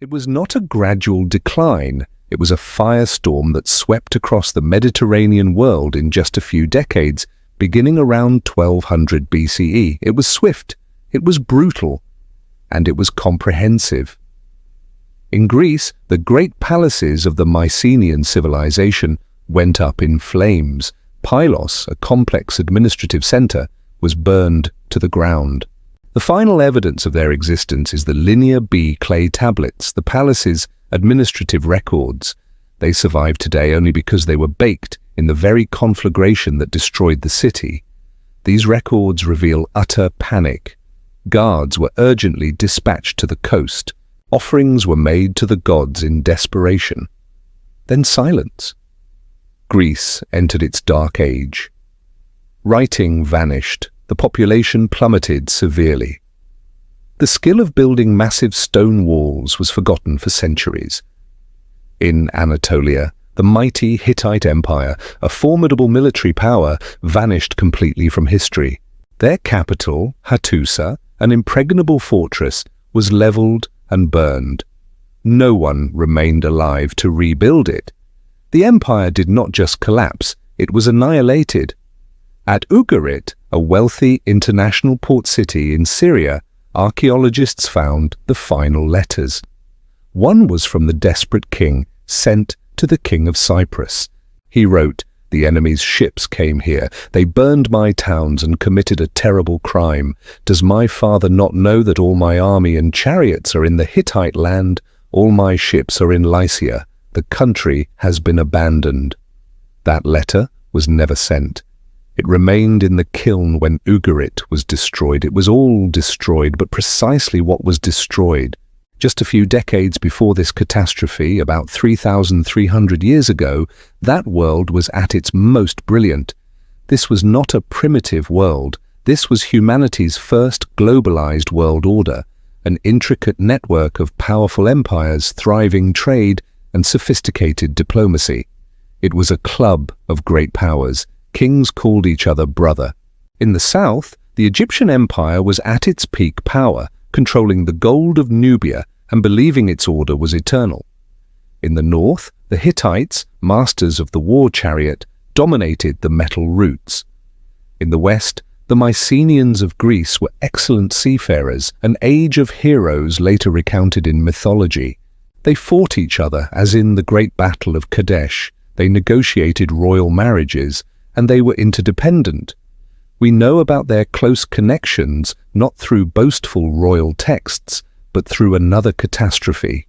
It was not a gradual decline, it was a firestorm that swept across the Mediterranean world in just a few decades, beginning around 1200 BCE. It was swift, it was brutal, and it was comprehensive. In Greece, the great palaces of the Mycenaean civilization went up in flames. Pylos, a complex administrative center, was burned to the ground. The final evidence of their existence is the Linear B clay tablets, the palace's administrative records. They survive today only because they were baked in the very conflagration that destroyed the city. These records reveal utter panic. Guards were urgently dispatched to the coast. Offerings were made to the gods in desperation. Then silence. Greece entered its dark age. Writing vanished. The population plummeted severely. The skill of building massive stone walls was forgotten for centuries. In Anatolia, the mighty Hittite Empire, a formidable military power, vanished completely from history. Their capital, Hattusa, an impregnable fortress, was leveled and burned. No one remained alive to rebuild it. The empire did not just collapse, it was annihilated. At Ugarit, a wealthy international port city in Syria, archaeologists found the final letters. One was from the desperate king sent to the king of Cyprus. He wrote, "The enemy's ships came here. They burned my towns and committed a terrible crime. Does my father not know that all my army and chariots are in the Hittite land? All my ships are in Lycia. The country has been abandoned." That letter was never sent. It remained in the kiln when Ugarit was destroyed. It was all destroyed, but precisely what was destroyed? Just a few decades before this catastrophe, about 3,300 years ago, that world was at its most brilliant. This was not a primitive world. This was humanity's first globalized world order, an intricate network of powerful empires, thriving trade, and sophisticated diplomacy. It was a club of great powers. Kings called each other brother. In the south, the Egyptian Empire was at its peak power, controlling the gold of Nubia and believing its order was eternal. In the north, the Hittites, masters of the war chariot, dominated the metal routes. In the west, the Mycenaeans of Greece were excellent seafarers, an age of heroes later recounted in mythology. They fought each other, as in the great battle of Kadesh. They negotiated royal marriages, and they were interdependent. We know about their close connections not through boastful royal texts, but through another catastrophe.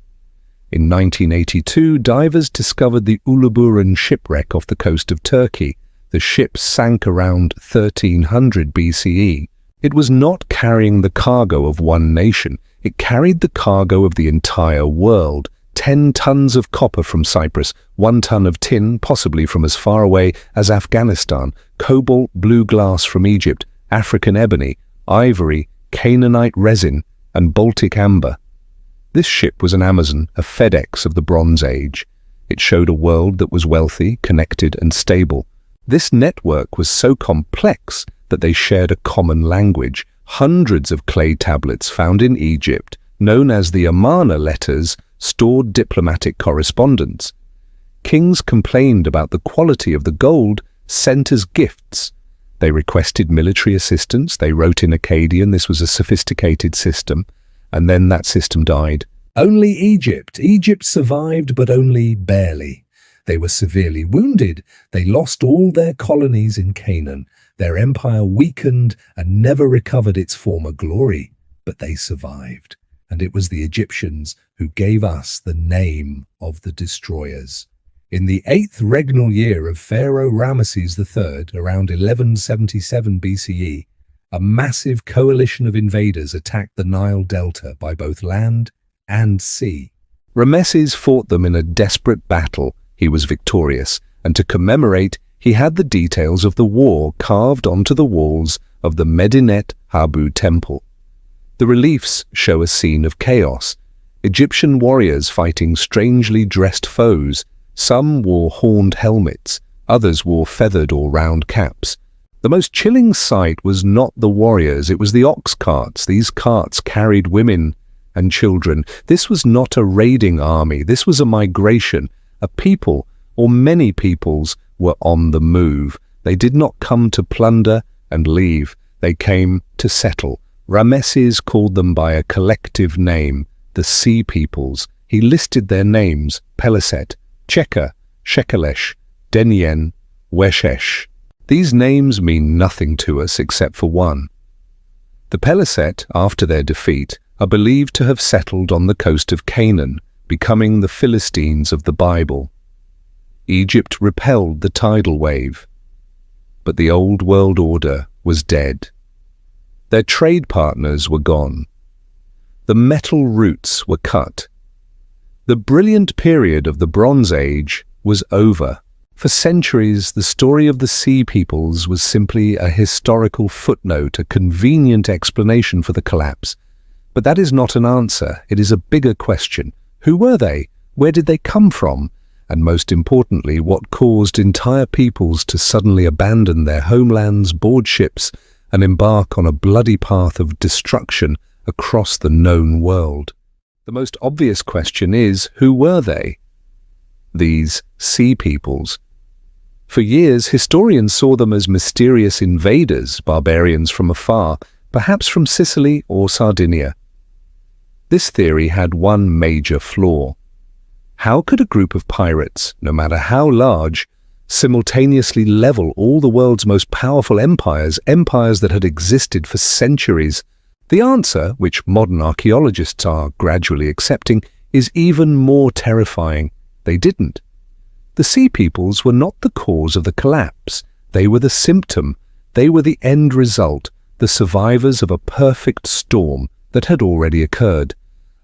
In 1982, divers discovered the Uluburun shipwreck off the coast of Turkey. The ship sank around 1300 BCE. It was not carrying the cargo of one nation. It carried the cargo of the entire world. 10 tons of copper from Cyprus, 1 ton of tin, possibly from as far away as Afghanistan, cobalt blue glass from Egypt, African ebony, ivory, Canaanite resin, and Baltic amber. This ship was an Amazon, a FedEx of the Bronze Age. It showed a world that was wealthy, connected, and stable. This network was so complex that they shared a common language. Hundreds of clay tablets found in Egypt, known as the Amarna letters, stored diplomatic correspondence. Kings complained about the quality of the gold sent as gifts. They requested military assistance. They wrote in Akkadian. This was a sophisticated system. And then that system died. Only Egypt. Egypt survived, but only barely. They were severely wounded. They lost all their colonies in Canaan. Their empire weakened and never recovered its former glory. But they survived. And it was the Egyptians who gave us the name of the destroyers. In the 8th regnal year of Pharaoh Ramesses III, around 1177 BCE, a massive coalition of invaders attacked the Nile Delta by both land and sea. Ramesses fought them in a desperate battle. He was victorious, and to commemorate, he had the details of the war carved onto the walls of the Medinet Habu temple. The reliefs show a scene of chaos. Egyptian warriors fighting strangely dressed foes. Some wore horned helmets, others wore feathered or round caps. The most chilling sight was not the warriors, it was the ox carts. These carts carried women and children. This was not a raiding army. This was a migration. A people, or many peoples, were on the move. They did not come to plunder and leave. They came to settle. Rameses called them by a collective name, the Sea Peoples. He listed their names: Peliset, Cheka, Shekelesh, Denyen, Weshesh. These names mean nothing to us except for one. The Peliset, after their defeat, are believed to have settled on the coast of Canaan, becoming the Philistines of the Bible. Egypt repelled the tidal wave, but the old world order was dead. Their trade partners were gone. The metal routes were cut. The brilliant period of the Bronze Age was over. For centuries, the story of the Sea Peoples was simply a historical footnote, a convenient explanation for the collapse. But that is not an answer. It is a bigger question. Who were they? Where did they come from? And most importantly, what caused entire peoples to suddenly abandon their homelands, board ships, and embark on a bloody path of destruction across the known world? The most obvious question is, who were they? These Sea Peoples. For years, historians saw them as mysterious invaders, barbarians from afar, perhaps from Sicily or Sardinia. This theory had one major flaw. How could a group of pirates, no matter how large, simultaneously level all the world's most powerful empires, empires that had existed for centuries? The answer, which modern archaeologists are gradually accepting, is even more terrifying. They didn't. The Sea Peoples were not the cause of the collapse. They were the symptom. They were the end result, the survivors of a perfect storm that had already occurred,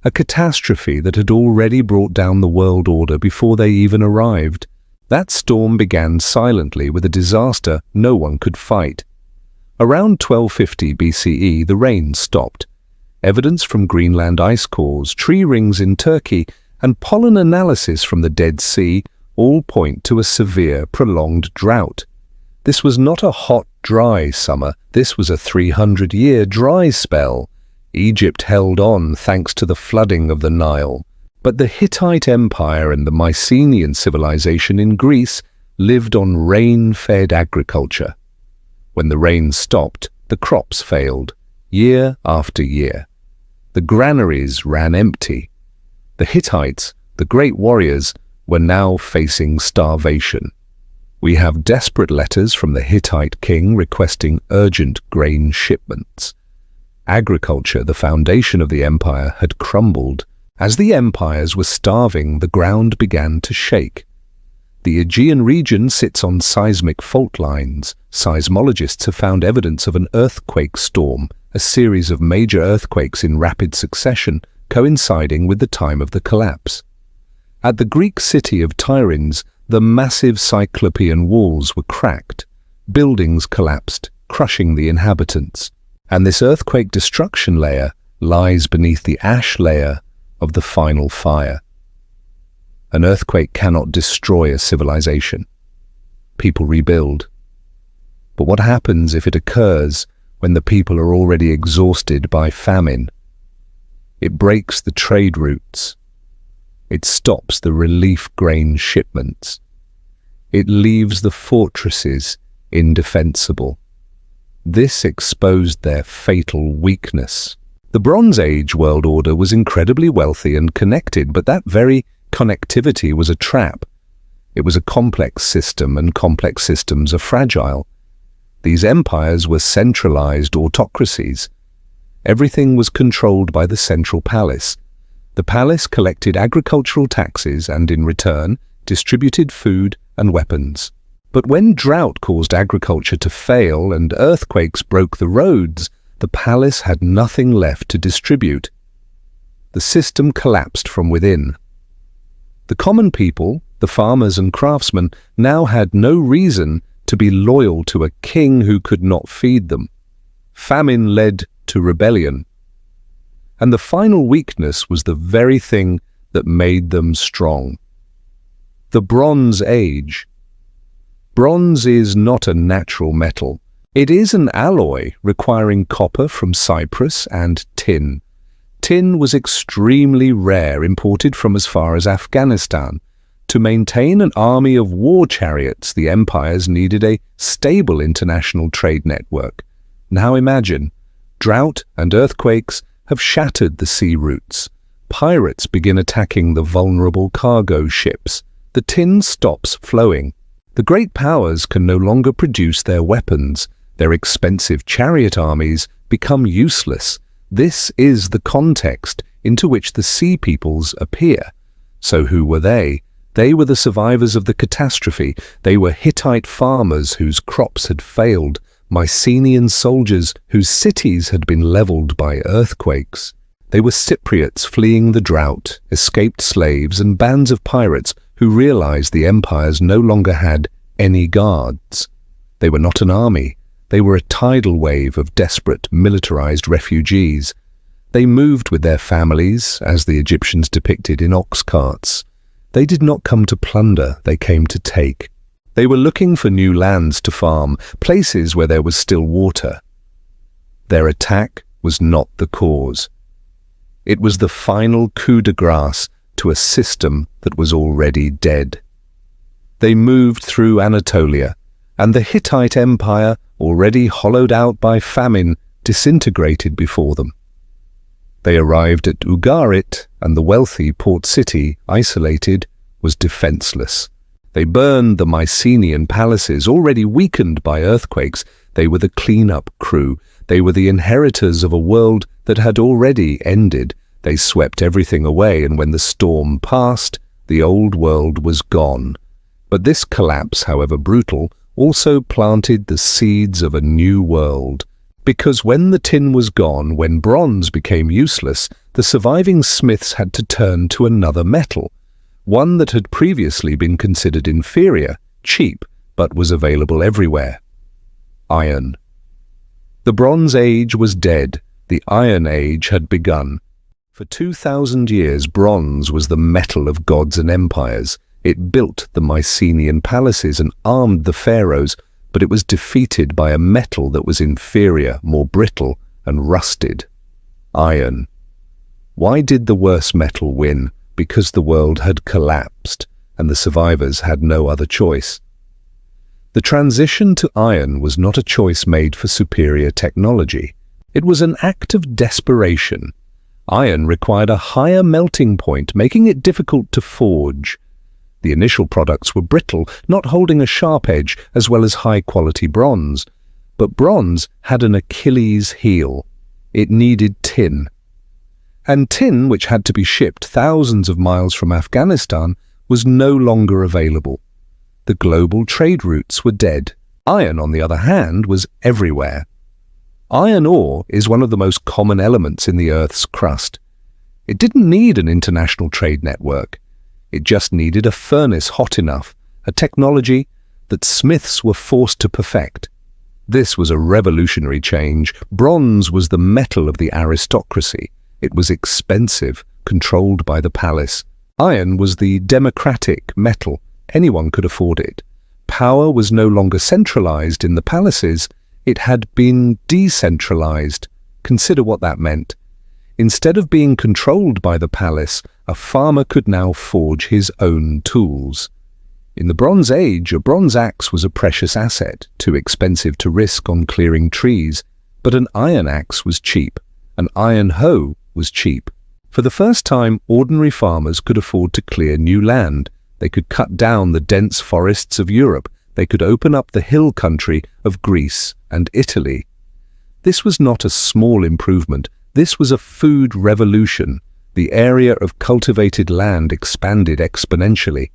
a catastrophe that had already brought down the world order before they even arrived. That storm began silently with a disaster no one could fight. Around 1250 BCE, the rain stopped. Evidence from Greenland ice cores, tree rings in Turkey, and pollen analysis from the Dead Sea all point to a severe, prolonged drought. This was not a hot, dry summer. This was a 300-year dry spell. Egypt held on thanks to the flooding of the Nile. But the Hittite Empire and the Mycenaean civilization in Greece lived on rain-fed agriculture. When the rain stopped, the crops failed, year after year. The granaries ran empty. The Hittites, the great warriors, were now facing starvation. We have desperate letters from the Hittite king requesting urgent grain shipments. Agriculture, the foundation of the empire, had crumbled. As the empires were starving, the ground began to shake. The Aegean region sits on seismic fault lines. Seismologists have found evidence of an earthquake storm, a series of major earthquakes in rapid succession, coinciding with the time of the collapse. At the Greek city of Tiryns, the massive Cyclopean walls were cracked. Buildings collapsed, crushing the inhabitants. And this earthquake destruction layer lies beneath the ash layer of the final fire. An earthquake cannot destroy a civilization. People rebuild. But what happens if it occurs when the people are already exhausted by famine? It breaks the trade routes. It stops the relief grain shipments. It leaves the fortresses indefensible. This exposed their fatal weakness. The Bronze Age world order was incredibly wealthy and connected, but that very connectivity was a trap. It was a complex system, and complex systems are fragile. These empires were centralized autocracies. Everything was controlled by the central palace. The palace collected agricultural taxes and, in return, distributed food and weapons. But when drought caused agriculture to fail and earthquakes broke the roads, the palace had nothing left to distribute. The system collapsed from within. The common people, the farmers and craftsmen, now had no reason to be loyal to a king who could not feed them. Famine led to rebellion. And the final weakness was the very thing that made them strong. The Bronze Age. Bronze is not a natural metal. It is an alloy requiring copper from Cyprus and tin. Tin was extremely rare, imported from as far as Afghanistan. To maintain an army of war chariots, the empires needed a stable international trade network. Now imagine, drought and earthquakes have shattered the sea routes. Pirates begin attacking the vulnerable cargo ships. The tin stops flowing. The great powers can no longer produce their weapons. Their expensive chariot armies become useless. This is the context into which the sea peoples appear. So who were they? They were the survivors of the catastrophe. They were Hittite farmers whose crops had failed, Mycenaean soldiers whose cities had been leveled by earthquakes. They were Cypriots fleeing the drought, escaped slaves, and bands of pirates who realized the empires no longer had any guards. They were not an army. They were a tidal wave of desperate, militarized refugees. They moved with their families, as the Egyptians depicted in ox carts. They did not come to plunder, they came to take. They were looking for new lands to farm, places where there was still water. Their attack was not the cause. It was the final coup de grace to a system that was already dead. They moved through Anatolia, and the Hittite Empire, already hollowed out by famine, disintegrated before them. They arrived at Ugarit, and the wealthy port city, isolated, was defenseless. They burned the Mycenaean palaces, already weakened by earthquakes. They were the clean-up crew. They were the inheritors of a world that had already ended. They swept everything away, and when the storm passed, the old world was gone. But this collapse, however brutal, also planted the seeds of a new world. Because when the tin was gone, when bronze became useless, the surviving smiths had to turn to another metal, one that had previously been considered inferior, cheap, but was available everywhere: iron. The Bronze Age was dead. The Iron Age had begun. For 2,000 years, bronze was the metal of gods and empires. It built the Mycenaean palaces and armed the pharaohs, but it was defeated by a metal that was inferior, more brittle, and rusted: iron. Why did the worse metal win? Because the world had collapsed, and the survivors had no other choice. The transition to iron was not a choice made for superior technology. It was an act of desperation. Iron required a higher melting point, making it difficult to forge. The initial products were brittle, not holding a sharp edge, as well as high-quality bronze. But bronze had an Achilles heel. It needed tin. And tin, which had to be shipped thousands of miles from Afghanistan, was no longer available. The global trade routes were dead. Iron, on the other hand, was everywhere. Iron ore is one of the most common elements in the Earth's crust. It didn't need an international trade network. It just needed a furnace hot enough, a technology that smiths were forced to perfect. This was a revolutionary change. Bronze was the metal of the aristocracy. It was expensive, controlled by the palace. Iron was the democratic metal. Anyone could afford it. Power was no longer centralized in the palaces. It had been decentralized. Consider what that meant. Instead of being controlled by the palace, a farmer could now forge his own tools. In the Bronze Age, a bronze axe was a precious asset, too expensive to risk on clearing trees. But an iron axe was cheap. An iron hoe was cheap. For the first time, ordinary farmers could afford to clear new land. They could cut down the dense forests of Europe. They could open up the hill country of Greece and Italy. This was not a small improvement. This was a food revolution. The area of cultivated land expanded exponentially.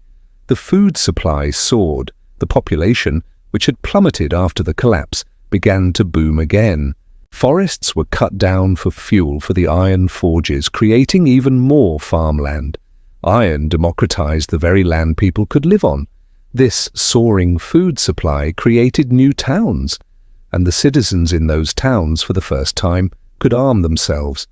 The food supply soared. The population, which had plummeted after the collapse, began to boom again. Forests were cut down for fuel for the iron forges, creating even more farmland. Iron democratized the very land people could live on. This soaring food supply created new towns, and the citizens in those towns, for the first time, could arm themselves.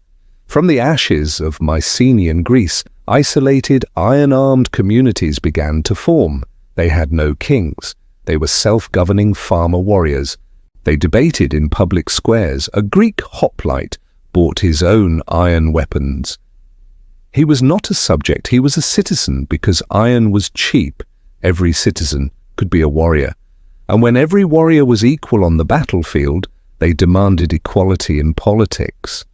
From the ashes of Mycenaean Greece, isolated, iron-armed communities began to form. They had no kings. They were self-governing farmer warriors. They debated in public squares. A Greek hoplite, bought his own iron weapons. He was not a subject, he was a citizen, because iron was cheap. Every citizen could be a warrior. And when every warrior was equal on the battlefield, they demanded equality in politics.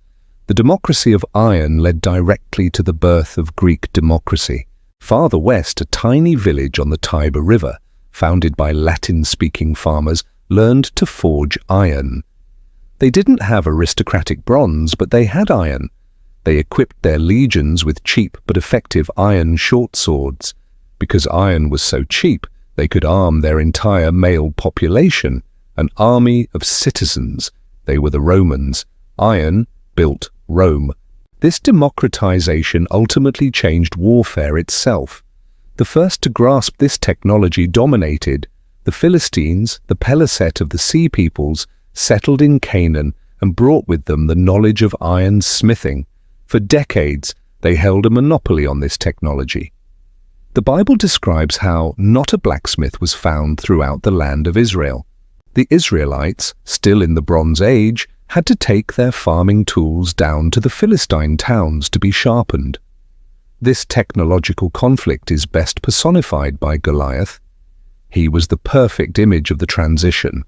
The democracy of iron led directly to the birth of Greek democracy. Farther west, a tiny village on the Tiber River, founded by Latin-speaking farmers, learned to forge iron. They didn't have aristocratic bronze, but they had iron. They equipped their legions with cheap but effective iron short swords. Because iron was so cheap, they could arm their entire male population, an army of citizens. They were the Romans. Iron built Rome. This democratization ultimately changed warfare itself. The first to grasp this technology dominated. The Philistines, the Peliset of the Sea Peoples, settled in Canaan and brought with them the knowledge of iron smithing. For decades, they held a monopoly on this technology. The Bible describes how not a blacksmith was found throughout the land of Israel. The Israelites, still in the Bronze Age, had to take their farming tools down to the Philistine towns to be sharpened. This technological conflict is best personified by Goliath. He was the perfect image of the transition.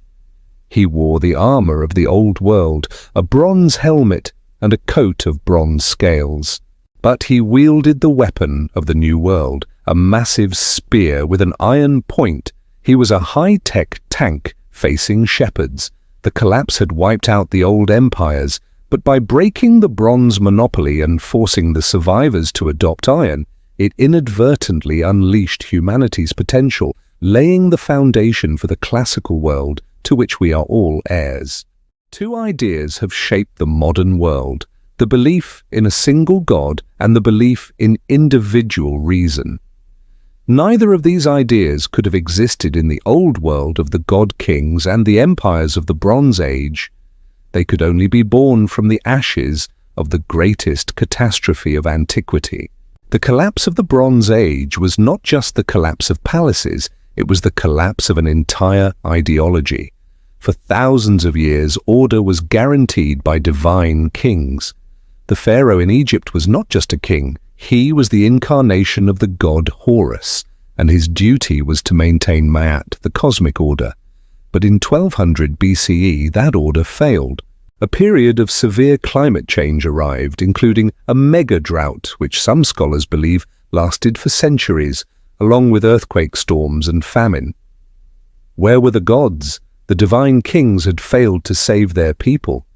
He wore the armor of the old world, a bronze helmet and a coat of bronze scales. But he wielded the weapon of the new world, a massive spear with an iron point. He was a high-tech tank facing shepherds. The collapse had wiped out the old empires, but by breaking the bronze monopoly and forcing the survivors to adopt iron, it inadvertently unleashed humanity's potential, laying the foundation for the classical world to which we are all heirs. Two ideas have shaped the modern world: the belief in a single God and the belief in individual reason. Neither of these ideas could have existed in the old world of the god-kings and the empires of the Bronze Age. They could only be born from the ashes of the greatest catastrophe of antiquity. The collapse of the Bronze Age was not just the collapse of palaces, it was the collapse of an entire ideology. For thousands of years, order was guaranteed by divine kings. The pharaoh in Egypt was not just a king, he was the incarnation of the god Horus, and his duty was to maintain Ma'at, the cosmic order. But in 1200 BCE, that order failed. A period of severe climate change arrived, including a mega drought, which some scholars believe lasted for centuries, along with earthquake storms and famine. Where were the gods? The divine kings had failed to save their people.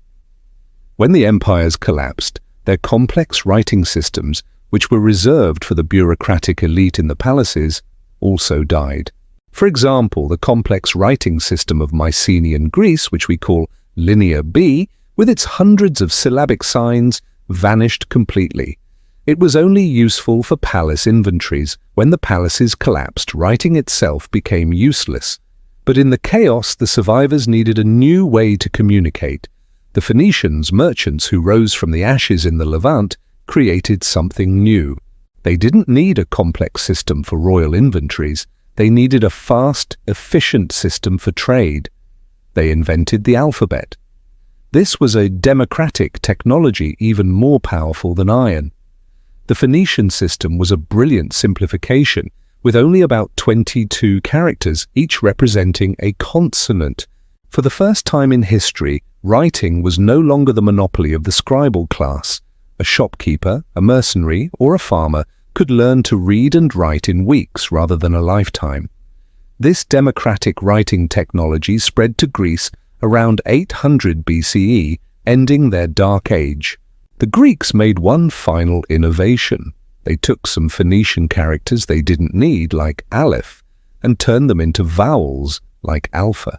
When the empires collapsed, their complex writing systems, which were reserved for the bureaucratic elite in the palaces, also died. For example, the complex writing system of Mycenaean Greece, which we call Linear B, with its hundreds of syllabic signs, vanished completely. It was only useful for palace inventories. When the palaces collapsed, writing itself became useless. But in the chaos, the survivors needed a new way to communicate. The Phoenicians, merchants who rose from the ashes in the Levant, created something new. They didn't need a complex system for royal inventories. They needed a fast, efficient system for trade. They invented the alphabet. This was a democratic technology even more powerful than iron. The Phoenician system was a brilliant simplification, with only about 22 characters, each representing a consonant. For the first time in history, writing was no longer the monopoly of the scribal class. A shopkeeper, a mercenary, or a farmer could learn to read and write in weeks rather than a lifetime. This democratic writing technology spread to Greece around 800 BCE, ending their Dark Age. The Greeks made one final innovation. They took some Phoenician characters they didn't need, like aleph, and turned them into vowels, like alpha.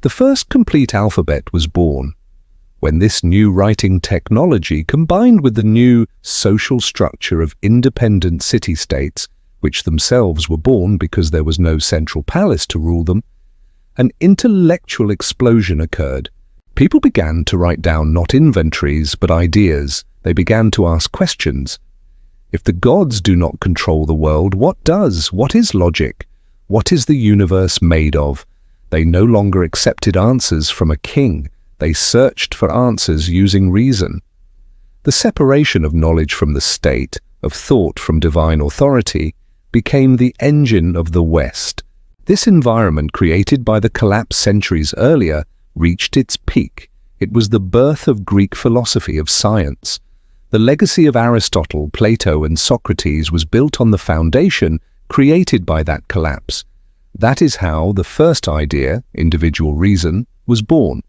The first complete alphabet was born. When this new writing technology, combined with the new social structure of independent city-states, which themselves were born because there was no central palace to rule them, an intellectual explosion occurred. People began to write down not inventories, but ideas. They began to ask questions. If the gods do not control the world, what does? What is logic? What is the universe made of? They no longer accepted answers from a king. They searched for answers using reason. The separation of knowledge from the state, of thought from divine authority, became the engine of the West. This environment, created by the collapse centuries earlier, reached its peak. It was the birth of Greek philosophy of science. The legacy of Aristotle, Plato, and Socrates was built on the foundation created by that collapse. That is how the first idea, individual reason, was born.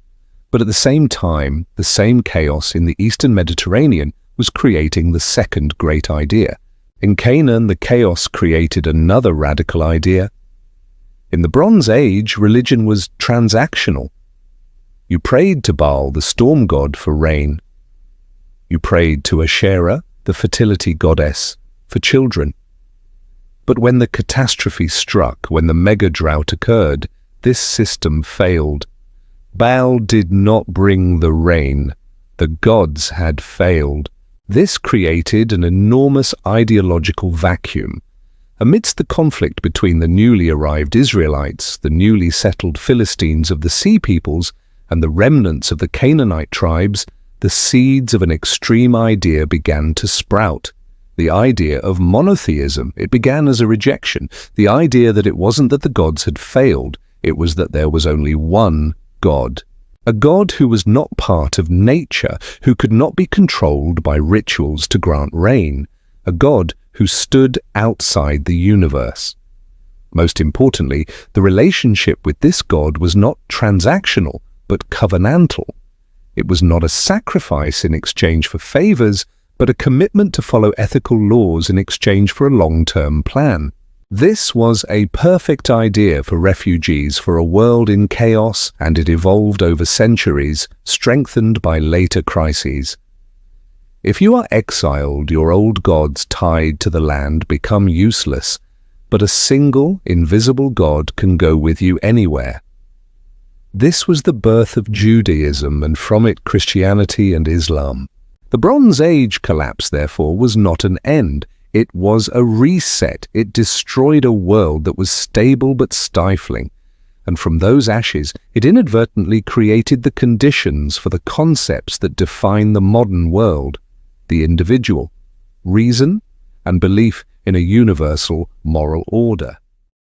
But at the same time, the same chaos in the Eastern Mediterranean was creating the second great idea. In Canaan, the chaos created another radical idea. In the Bronze Age, religion was transactional. You prayed to Baal, the storm god, for rain. You prayed to Asherah, the fertility goddess, for children. But when the catastrophe struck, when the mega drought occurred, this system failed. Baal did not bring the rain. The gods had failed. This created an enormous ideological vacuum. Amidst the conflict between the newly arrived Israelites, the newly settled Philistines of the Sea Peoples, and the remnants of the Canaanite tribes, the seeds of an extreme idea began to sprout. The idea of monotheism. It began as a rejection. The idea that it wasn't that the gods had failed, it was that there was only one God. A God who was not part of nature, who could not be controlled by rituals to grant rain. A God who stood outside the universe. Most importantly, the relationship with this God was not transactional, but covenantal. It was not a sacrifice in exchange for favors, but a commitment to follow ethical laws in exchange for a long-term plan. This was a perfect idea for refugees for a world in chaos, and it evolved over centuries, strengthened by later crises. If you are exiled, your old gods tied to the land become useless, but a single, invisible God can go with you anywhere. This was the birth of Judaism, and from it Christianity and Islam. The Bronze Age collapse, therefore, was not an end. It was a reset. It destroyed a world that was stable but stifling. And from those ashes, it inadvertently created the conditions for the concepts that define the modern world: the individual, reason, and belief in a universal moral order.